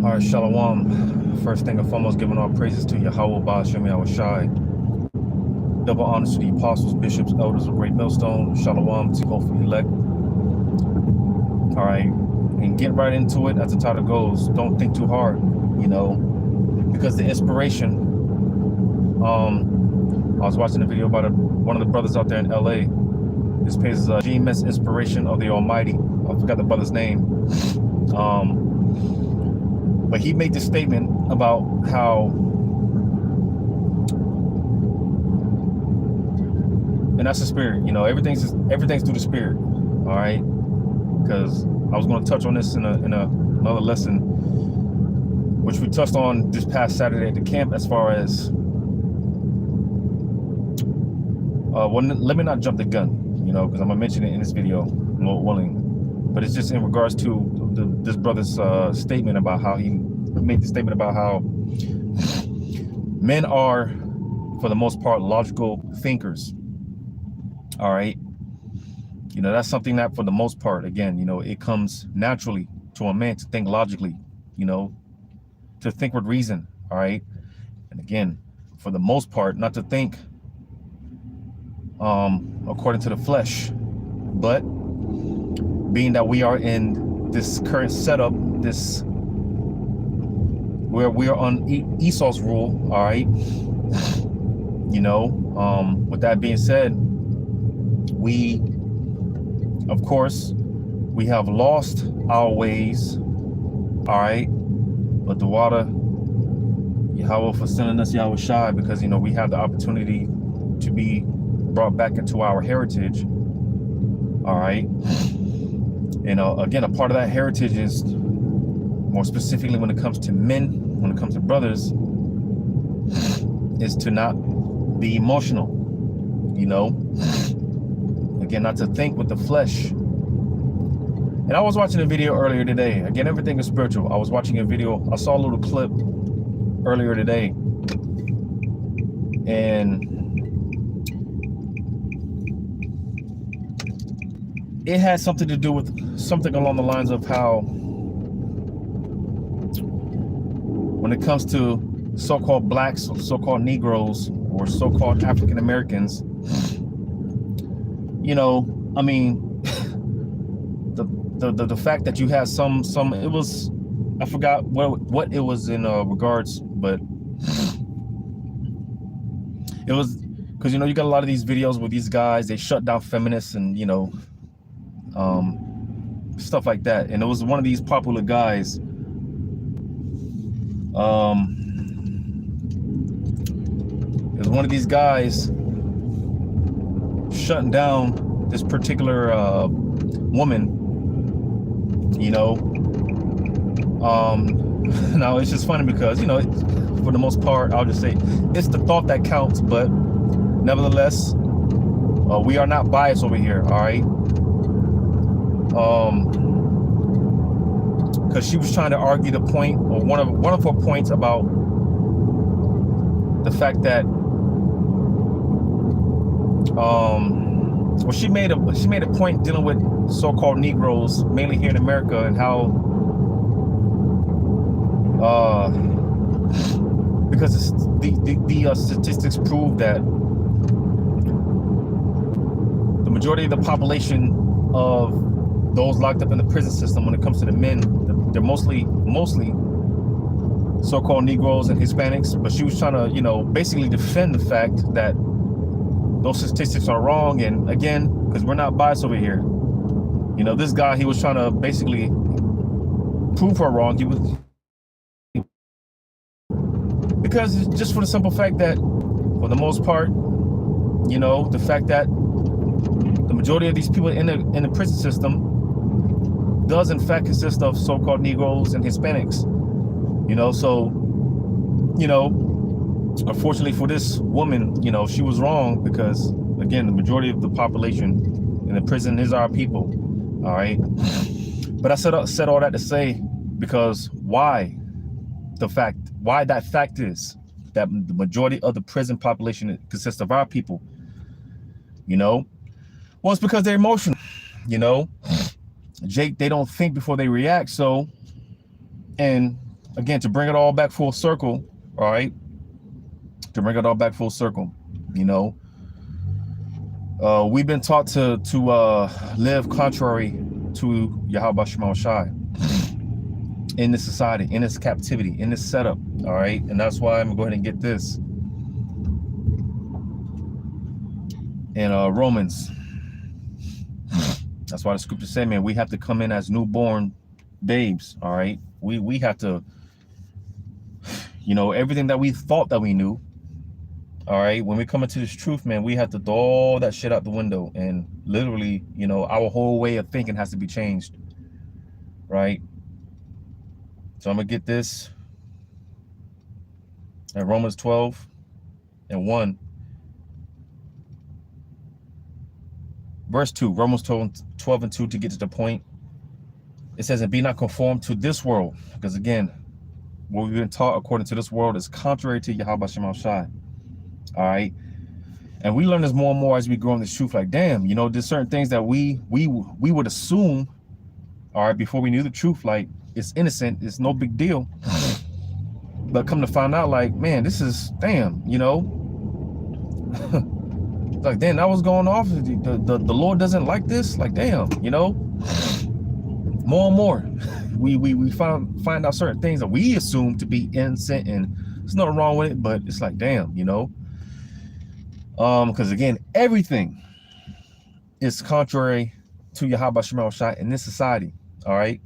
All right, Shalom. First thing and foremost, giving all praises to Yahweh, Ba'ashem Yahushai. Double honors to the apostles, bishops, elders of Great Millstone. Shalom to hopefully elect. All right, and get right into it. As the title goes, don't think too hard, because the inspiration. I was watching a video about one of the brothers out there in LA. This page is GMS Inspiration of the Almighty. I forgot the brother's name. But he made this statement about how, and that's the spirit, everything's through the spirit, all right? Because I was going to touch on this in another lesson, which we touched on this past Saturday at the camp, as far as, well, let me not jump the gun, because I'm going to mention it in this video, Lord willing. But it's just in regards to this brother's statement about how he made the statement about how men are, for the most part, logical thinkers. All right. That's something that, for the most part, again, it comes naturally to a man to think logically, to think with reason. All right. And again, for the most part, not to think according to the flesh, but being that we are in this current setup, where we are on Esau's rule, all right. With that being said, we, of course, we have lost our ways, all right. But the water, Yahweh for sending us Yahushai, because we have the opportunity to be brought back into our heritage, all right. Again, a part of that heritage is, more specifically when it comes to men, when it comes to brothers, is to not be emotional, again, not to think with the flesh. And I was watching a video earlier today. Again, everything is spiritual. I was watching a video. I saw a little clip earlier today, and it had something to do with something along the lines of how, when it comes to so-called blacks, or so-called Negroes, or so-called African Americans, I mean, the fact that you had some it was, I forgot what it was in regards, but it was because you got a lot of these videos with these guys, they shut down feminists and stuff like that. And it was one of these popular guys, it was one of these guys shutting down this particular woman, now it's just funny because for the most part, I'll just say it's the thought that counts, but nevertheless, we are not biased over here, all right. Because she was trying to argue the point, or one of her points, about the fact that well, she made a point dealing with so-called Negroes, mainly here in America, and how because the statistics prove that the majority of the population of those locked up in the prison system, when it comes to the men, they're mostly so-called Negroes and Hispanics. But she was trying to, basically defend the fact that those statistics are wrong. And again, because we're not biased over here, this guy, he was trying to basically prove her wrong. He was, because it's just for the simple fact that, for the most part, the fact that the majority of these people in the prison system does in fact consist of so-called Negroes and Hispanics, so, unfortunately for this woman, she was wrong, because again, the majority of the population in the prison is our people, all right. But I said all that to say, because why that fact is that the majority of the prison population consists of our people, well, it's because they're emotional, Jake, they don't think before they react. So, and again, to bring it all back full circle, all right? To bring it all back full circle, you know, we've been taught to live contrary to Yahweh Shema Shai in this society, in this captivity, in this setup, all right? And that's why I'm gonna go ahead and get this in Romans. That's why the scripture say, man, we have to come in as newborn babes, all right? We have to, you know, everything that we thought that we knew, all right, when we come into this truth, man, we have to throw all that shit out the window, and literally, you know, our whole way of thinking has to be changed, right? So I'm gonna get this at Romans 12:1. Verse 2, Romans 12:2, to get to the point. It says, and be not conformed to this world, because again, what we've been taught according to this world is contrary to Yahweh Shema Shai. All right. And we learn this more and more as we grow in this truth. Like, damn, you know, there's certain things that we would assume, all right, before we knew the truth, like it's innocent, it's no big deal. But come to find out, like, man, this is, damn, you know, like, damn, that was going off. The Lord doesn't like this. Like, damn, you know, more and more we find out certain things that we assume to be innocent, and there's nothing wrong with it, but it's like, damn, you know, because again, everything is contrary to Yahweh Shema Shai in this society, all right?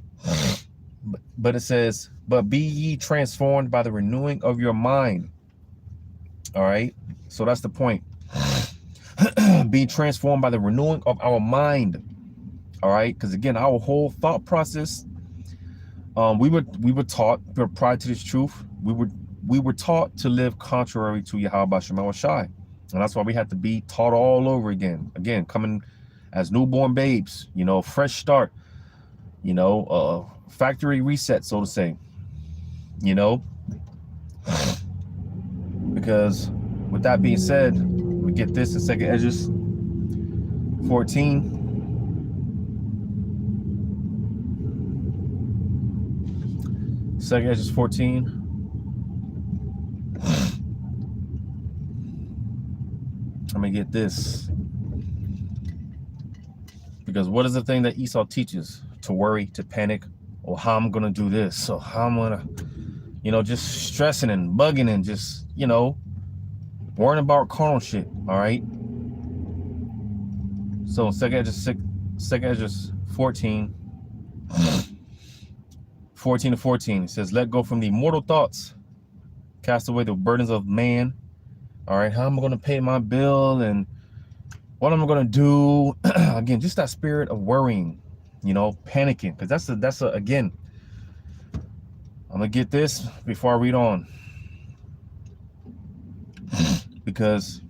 But it says, but be ye transformed by the renewing of your mind, all right? So that's the point. Be transformed by the renewing of our mind, all right? Because again, our whole thought process, we were taught, prior to this truth, we were taught to live contrary to Yahweh Shema Shai. And that's why we had to be taught all over again. Again, coming as newborn babes, you know, fresh start, you know, factory reset, so to say, you know. Because with that being said, we get this in 2nd Esdras 14. Second Esdras 14. I'm gonna get this, because what is the thing that Esau teaches? To worry, to panic, or how I'm gonna do this, so how I'm gonna, you know, just stressing and bugging and just, you know, worrying about carnal shit. All right. So 2nd Esdras 14, 14:14, it says, let go from the mortal thoughts, cast away the burdens of man. All right, how am I going to pay my bill, and what am I going to do? Again, just that spirit of worrying, you know, panicking, because that's a again, I'm gonna get this before I read on, because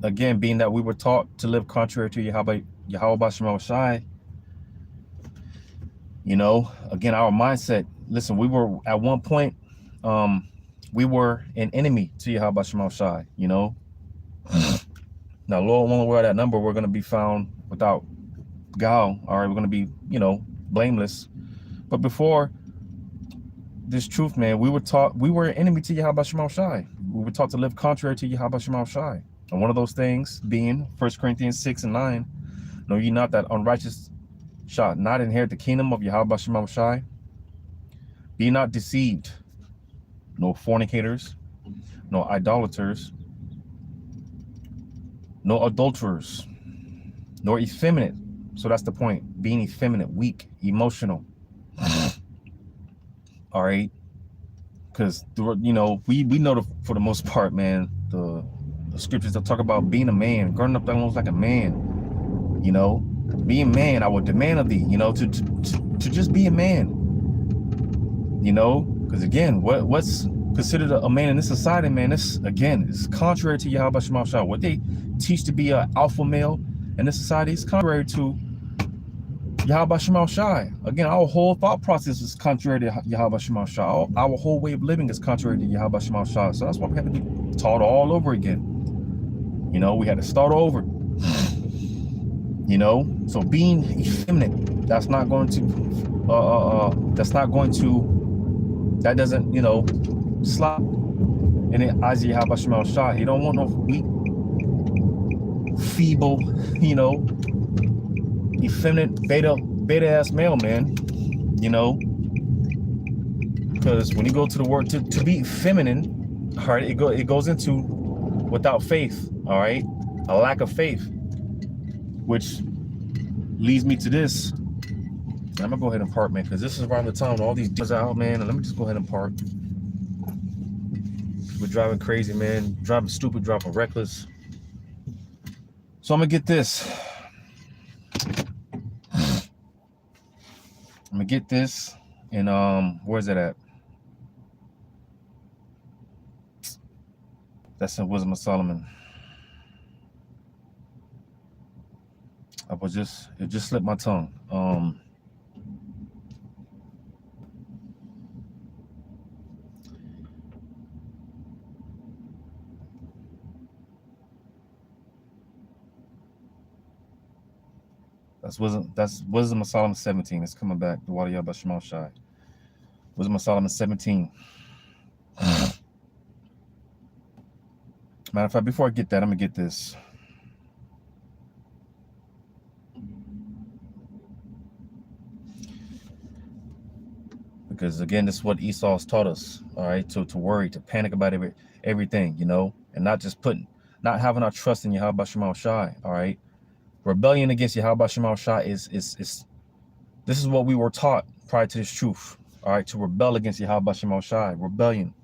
again, being that we were taught to live contrary to Yahweh Shema Shai, you know, again, our mindset, listen, we were at one point, we were an enemy to Yahweh Shema Shai, you know. Now, Lord, when we're at that number, we're going to be found without guile. All right, we're going to be, you know, blameless. But before this truth, man, we were an enemy to Yahweh Shema Shai. We were taught to live contrary to Yahweh Shema Shai. And one of those things being 1 Corinthians 6:9, know ye not that unrighteous shall not inherit the kingdom of Yahweh Shema Shai? Be not deceived, no fornicators, no idolaters, no adulterers, nor effeminate. So that's the point, being effeminate, weak, emotional. All right, because, you know, we know for the most part, man, the scriptures that talk about being a man, growing up almost like a man, you know, being man, I would demand of thee, you know, to just be a man, you know, because again, what's considered a man in this society, man, this again is contrary to Yahweh Shema Shai. What they teach to be an alpha male in this society is contrary to Yahweh Shema Shai. Again, our whole thought process is contrary to Yahweh Shema Shai. Our whole way of living is contrary to Yahweh Shema Shai. So that's why we have to be taught all over again. You know, we had to start over. You know, so being effeminate, that's not going to, that doesn't, you know, slap. And then Isaiah Habashim Shah, he don't want no weak, feeble, you know, effeminate beta ass male, man. You know, because when you go to the word to be feminine, all right, it goes into without faith, all right, a lack of faith, which leads me to this. I'm gonna go ahead and park, man, because this is around the time all these deals are out, man. And let me just go ahead and park. We're driving crazy, man. Driving stupid, driving reckless. So I'm gonna get this. I'm gonna get this, and where's it at? That's in Wisdom of Solomon. It just slipped my tongue. That's Wisdom of Solomon 17. It's coming back. The Water Yabba Shemal Shai. Wisdom of Solomon 17. Matter of fact, before I get that, I'm gonna get this. Because again, this is what Esau's taught us, all right, to worry, to panic about everything, you know, and not not having our trust in Yahweh Shemal Shai, all right. Rebellion against Yahweh Shemal Shai is this is what we were taught prior to this truth, all right, to rebel against Yahweh Shemal Shai, rebellion,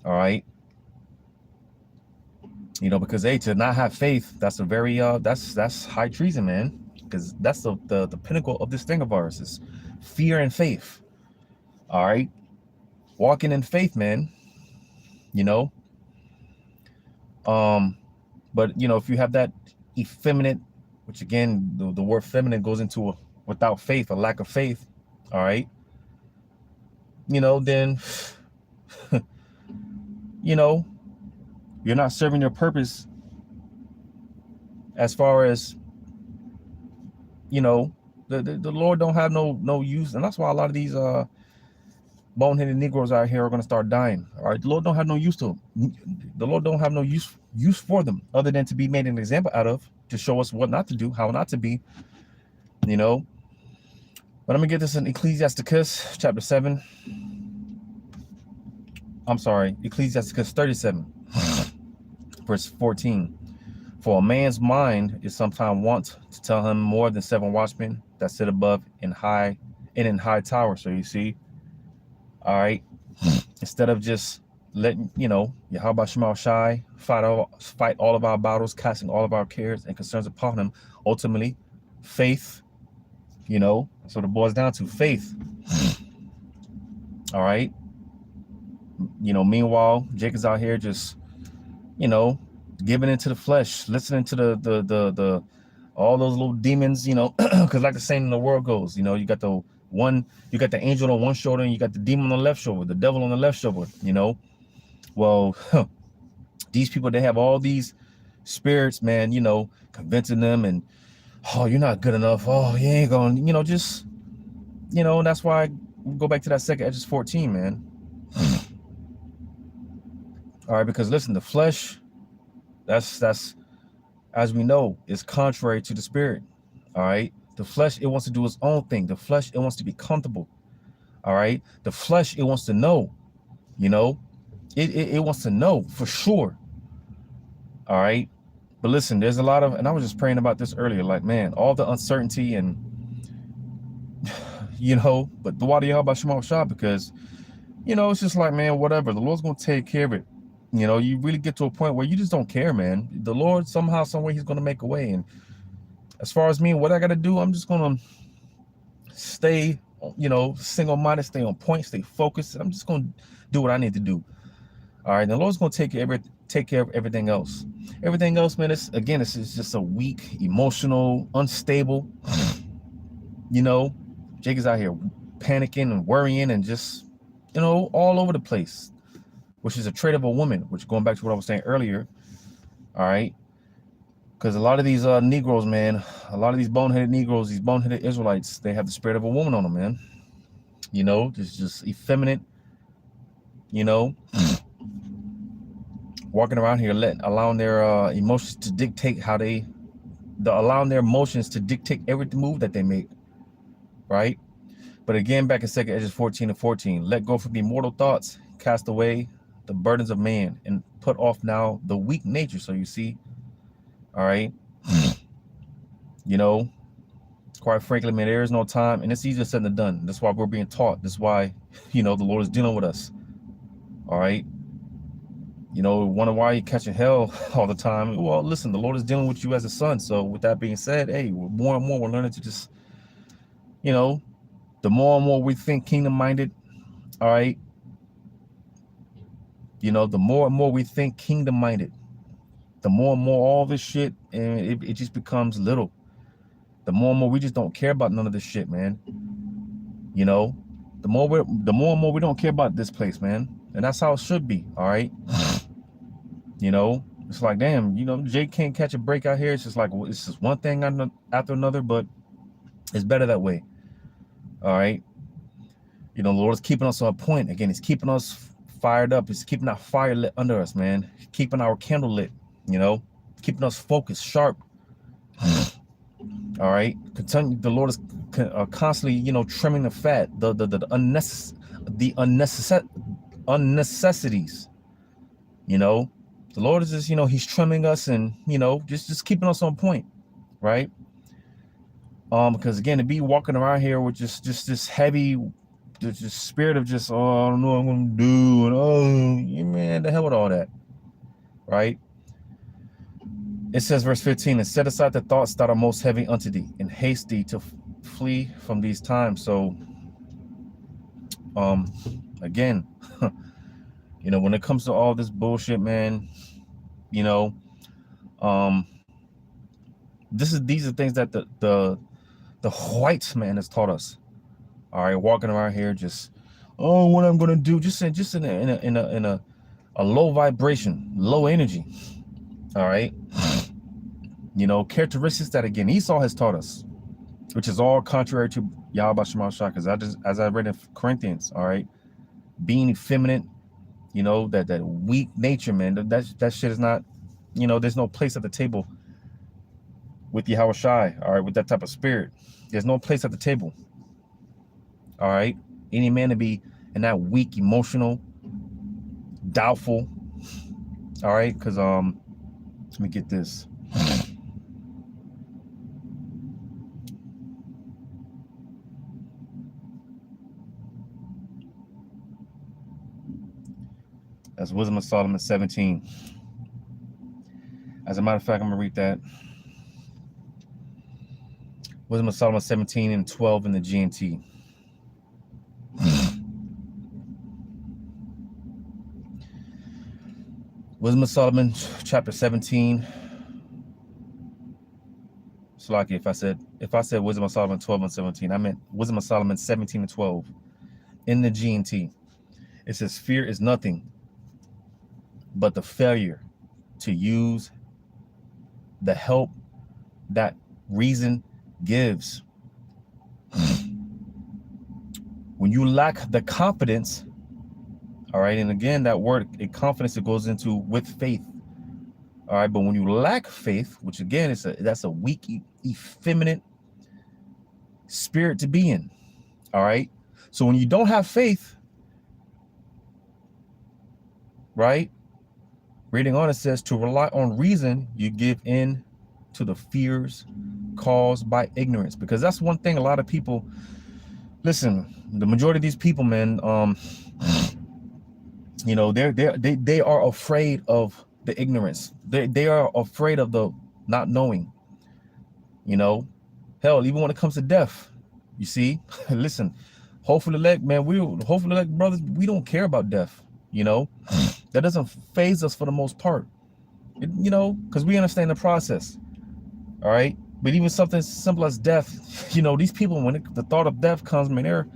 all right. You know, because to not have faith, that's a very that's high treason, man. Because that's the pinnacle of this thing of ours is fear and faith. All right, walking in faith, man. You know, but you know, if you have that effeminate, which again, the word feminine goes into without faith, a lack of faith. All right, you know, then you know, you're not serving your purpose as far as, you know, the Lord don't have no use. And that's why a lot of these boneheaded Negroes out here are going to start dying. All right. The Lord don't have no use to them. The Lord don't have no use for them other than to be made an example out of, to show us what not to do, how not to be, you know. But I'm going to get this in Ecclesiasticus chapter 7. I'm sorry, Ecclesiasticus 37. Verse 14. For a man's mind is sometimes wont to tell him more than 7 watchmen that sit above in high tower. So you see, all right, instead of just letting, you know, Yahweh Shemal Shai fight all of our battles, casting all of our cares and concerns upon him, ultimately faith, you know, that's what it boils down to, faith. All right, you know, meanwhile Jacob's out here just, you know, giving into the flesh, listening to the all those little demons, you know, because like the saying in the world goes, you know, you got the angel on one shoulder and you got the demon on the left shoulder, the devil on the left shoulder, you know. Well, these people, they have all these spirits, man, you know, convincing them, and oh, you're not good enough, oh, you ain't going, you know, just, you know. And that's why I go back to that second Exodus 14, man. All right, because listen, the flesh, that's as we know, is contrary to the spirit. All right, the flesh, it wants to do its own thing. The flesh, it wants to be comfortable. All right, the flesh, it wants to know, you know, it wants to know for sure. All right, but listen, there's a lot of, and I was just praying about this earlier, like, man, all the uncertainty and you know, but the water Yahweh Shemal Shah, because, you know, it's just like, man, whatever, the Lord's gonna take care of it. You know, you really get to a point where you just don't care, man. The Lord, somehow, somewhere, he's going to make a way. And as far as me and what I got to do, I'm just going to stay, you know, single-minded, stay on point, stay focused. I'm just going to do what I need to do. All right. And the Lord's going to take care of everything else. Everything else, man, it's just a weak, emotional, unstable, you know. Jake is out here panicking and worrying and just, you know, all over the place, which is a trait of a woman, which, going back to what I was saying earlier, all right, Because a lot of these Negroes, man, a lot of these boneheaded Negroes, these boneheaded Israelites, they have the spirit of a woman on them, man. You know, just effeminate, you know, walking around here, allowing their emotions to dictate allowing their emotions to dictate every move that they make, right? But again, back in 2 Esdras 14:14, let go from the mortal thoughts, cast away the burdens of man, and put off now the weak nature. So you see, all right, you know, quite frankly, man, there is no time, and it's easier said than done. That's why we're being taught. That's why, you know, the Lord is dealing with us. All right. You know, wonder why you're catching hell all the time. Well, listen, the Lord is dealing with you as a son. So with that being said, hey, more and more we're learning to just, you know, the more and more we think kingdom-minded, all right, you know, the more and more we think kingdom-minded, the more and more all this shit, and it just becomes little. The more and more we just don't care about none of this shit, man. You know, the more and more we don't care about this place, man. And that's how it should be, all right? You know, it's like, damn, you know, Jay can't catch a break out here. It's just like, it's just one thing after another, but it's better that way. All right. You know, the Lord is keeping us on point. Again, He's keeping us fired up. He's keeping our fire lit under us, man. Keeping our candle lit, you know, keeping us focused, sharp. All right. The Lord is constantly, you know, trimming the fat, the unnecessities, you know. The Lord is just, you know, He's trimming us and, you know, just keeping us on point, right? Because again, to be walking around here with just this heavy, just spirit of just, oh, I don't know what I'm gonna do, and oh, man, the hell with all that, right? It says, verse 15, and set aside the thoughts that are most heavy unto thee, and haste thee to flee from these times. So, again, you know, when it comes to all this bullshit, man, you know, these are things that the white man has taught us. All right, walking around here, just, oh, what I'm gonna do, just in a low vibration, low energy. All right, you know, characteristics that again Esau has taught us, which is all contrary to Yahweh Shema Shah, because as I read in Corinthians, all right, being effeminate, you know, that weak nature, man, that shit is not, you know, there's no place at the table with Yahweh Shai, all right, with that type of spirit. There's no place at the table. All right, any man to be in that weak, emotional, doubtful. All right, because let me get this. That's Wisdom of Solomon 17. As a matter of fact, I'm gonna read that. Wisdom of Solomon 17 and 12 in the GNT. Wisdom of Solomon, chapter 17. Slaki, if I said Wisdom of Solomon 12 and 17, I meant Wisdom of Solomon 17 and 12 in the GNT. It says, fear is nothing but the failure to use the help that reason gives. When you lack the confidence, all right, and again, that word, confidence, it goes into with faith. All right, but when you lack faith, which again that's a weak, effeminate spirit to be in. All right, so when you don't have faith, right? Reading on, it says, to rely on reason, you give in to the fears caused by ignorance. Because that's one thing a lot of people, listen, the majority of these people, man, you know, they are afraid of the ignorance. They are afraid of the not knowing. You know, hell, even when it comes to death, you see, listen, hopefully, brothers, we don't care about death. You know, that doesn't faze us for the most part, you know, because we understand the process. All right. But even something simple as death, you know, these people, when the thought of death comes, man,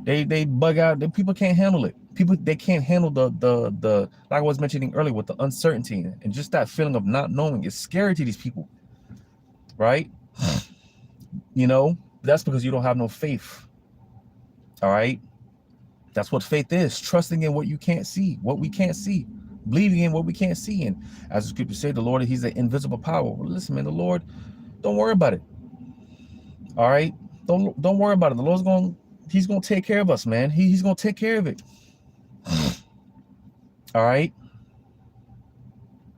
they bug out. People can't handle it. People, they can't handle the like I was mentioning earlier with the uncertainty and just that feeling of not knowing. It's scary to these people, right? You know, that's because you don't have no faith. All right. That's what faith is. Trusting in what you can't see, what we can't see, believing in what we can't see. And as the scripture say, the Lord, he's an invisible power. Well, listen, man, the Lord, don't worry about it. All right. Don't worry about it. The Lord's he's going to take care of us, man. He's going to take care of it. All right.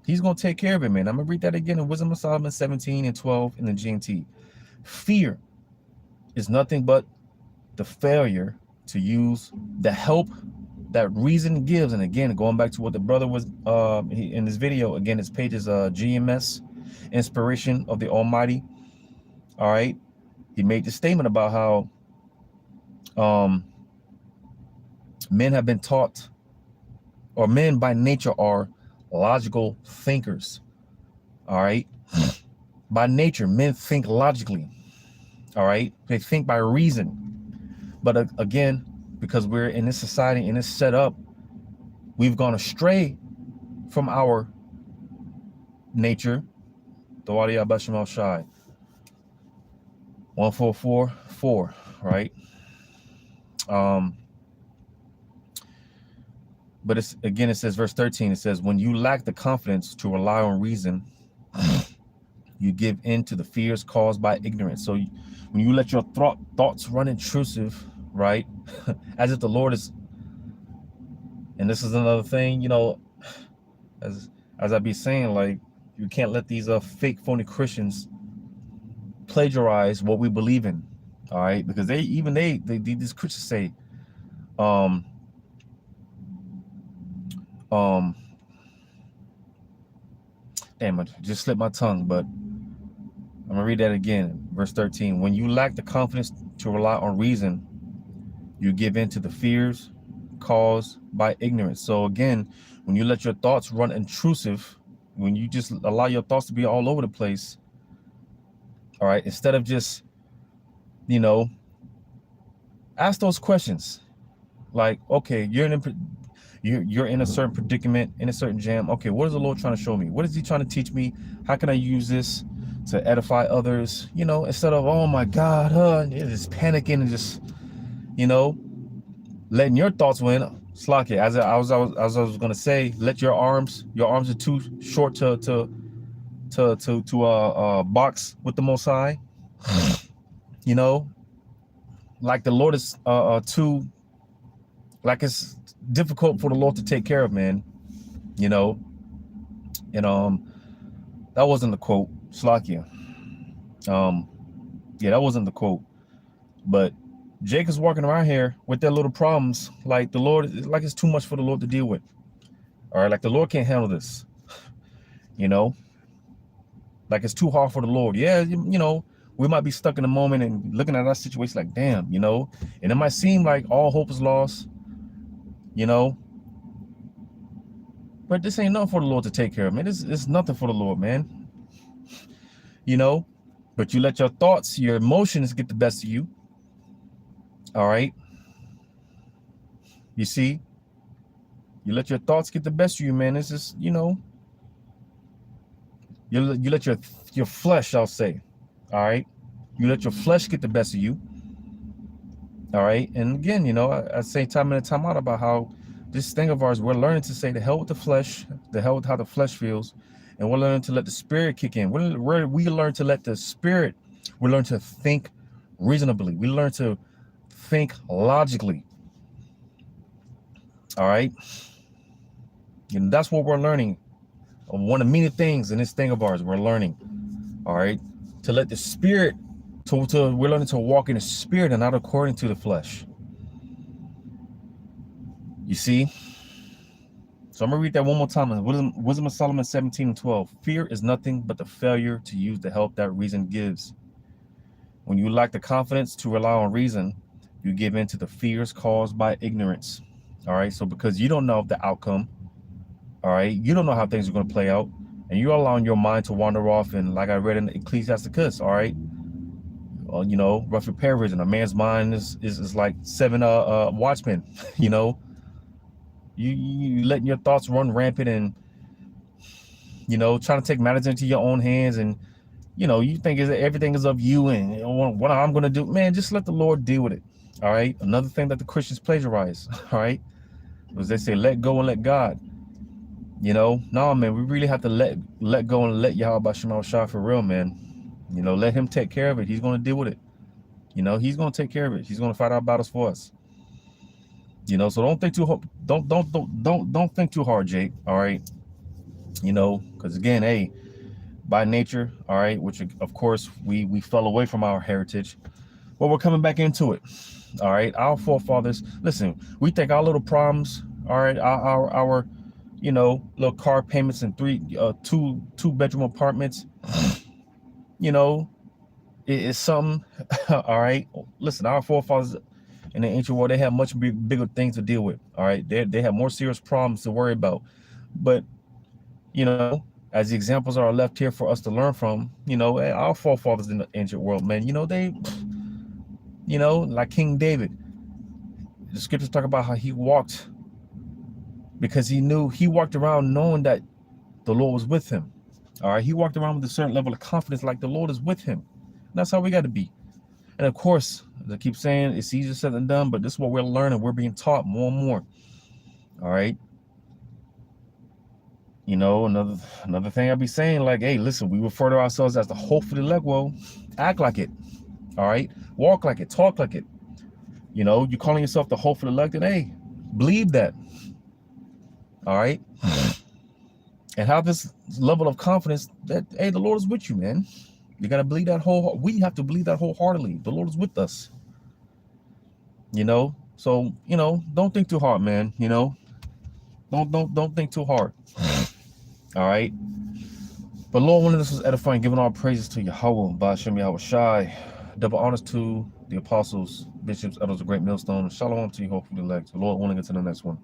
He's going to take care of it, man. I'm going to read that again in Wisdom of Solomon 17 and 12 in the GMT. Fear is nothing but the failure to use the help that reason gives. And again, going back to what the brother was in this video, again, his page is GMS, Inspiration of the Almighty. All right. He made this statement about how men have been taught, or men by nature are logical thinkers. All right. By nature, men think logically. All right. They think by reason. But again, because we're in this society, in this setup, we've gone astray from our nature. Dawadi Abashamal Shai. 1444, right? But it's again, it says, verse 13, it says, when you lack the confidence to rely on reason, you give in to the fears caused by ignorance. So when you let your thoughts run intrusive, right? As if the Lord is, and this is another thing, you know, as I be saying, like, you can't let these fake phony Christians plagiarize what we believe in. All right, because these Christians say damn it, just slipped my tongue, but I'm gonna read that again. Verse 13, when you lack the confidence to rely on reason, you give in to the fears caused by ignorance. So again, when you let your thoughts run intrusive, when you just allow your thoughts to be all over the place, all right, instead of just, you know, ask those questions. Like, okay, you're in a certain predicament, in a certain jam. Okay, what is the Lord trying to show me? What is he trying to teach me? How can I use this to edify others? You know, instead of, oh my God, just panicking and just, you know, letting your thoughts win. Slack it. As I was gonna say, let your arms are too short to box with the Most High. You know, like the Lord is too, like it's difficult for the Lord to take care of, man. You know, and that wasn't the quote. Slakia. Yeah, that wasn't the quote. But Jacob's walking around here with their little problems, like the Lord, like it's too much for the Lord to deal with. All right, like the Lord can't handle this. You know, like it's too hard for the Lord. Yeah, you know, we might be stuck in a moment and looking at our situation like, damn, you know, and it might seem like all hope is lost, you know, but this ain't nothing for the Lord to take care of, man. It's nothing for the Lord, man. You know, but you let your thoughts, your emotions get the best of you. All right. You see, you let your thoughts get the best of you, man. It's just, you know, you let your flesh, I'll say. All right. You let your flesh get the best of you. All right. And again, you know, I say time in and time out about how this thing of ours, we're learning to say the hell with the flesh, the hell with how the flesh feels. And we're learning to let the spirit kick in. We learn to let the spirit, we learn to think reasonably. We learn to think logically. All right. And that's what we're learning. One of many things in this thing of ours, we're learning. All right. To let the spirit, we're learning to walk in the spirit and not according to the flesh. You see? So I'm going to read that one more time. Wisdom of Solomon 17 and 12. Fear is nothing but the failure to use the help that reason gives. When you lack the confidence to rely on reason, you give in to the fears caused by ignorance. All right. So because you don't know the outcome, all right, you don't know how things are going to play out, and you're allowing your mind to wander off. And like I read in Ecclesiasticus, all right, well, you know, roughly paraphrasing, a man's mind is like 7 watchmen, you know. You letting your thoughts run rampant, and trying to take matters into your own hands, and you think everything is of you and what I'm gonna do. Man, just let the Lord deal with it. All right. Another thing that the Christians plagiarize, all right, was they say let go and let God. No, man, we really have to let go and let Yahweh Bashim Shah for real, man. Let him take care of it. He's gonna deal with it. He's gonna take care of it. He's gonna fight our battles for us. So don't think too don't think too hard, Jake. All right. Because again, hey, by nature, all right, which of course we fell away from our heritage, but we're coming back into it. All right, our forefathers. Listen, we think our little problems, all right, our little car payments and two bedroom apartments, it's something. All right, listen, our forefathers in the ancient world, they have much bigger things to deal with. All right, they have more serious problems to worry about. But as the examples are left here for us to learn from, our forefathers in the ancient world, man, they, like King David, the scriptures talk about how he walked because he walked around knowing that the Lord was with him. All right, he walked around with a certain level of confidence, like the Lord is with him. And that's how we got to be. And of course, as I keep saying, it's easier said than done, but this is what we're learning. We're being taught more and more. All right. Another thing I'll be saying, like, hey, listen, we refer to ourselves as the hopefully elect. Well, act like it. All right. Walk like it. Talk like it. You calling yourself the hopefully elect, and hey, believe that. All right. And have this level of confidence that, hey, the Lord is with you, man. You got to believe that we have to believe that wholeheartedly. The Lord is with us. So, don't think too hard, man. Don't think too hard. All right. But Lord, one of this was edifying, giving all praises to Yahweh, Ba'ashem Yahweh Shai. Double honors to the apostles, bishops, elders of Great Millstone. Shalom to you, hopefully elect. Lord willing, until the next one.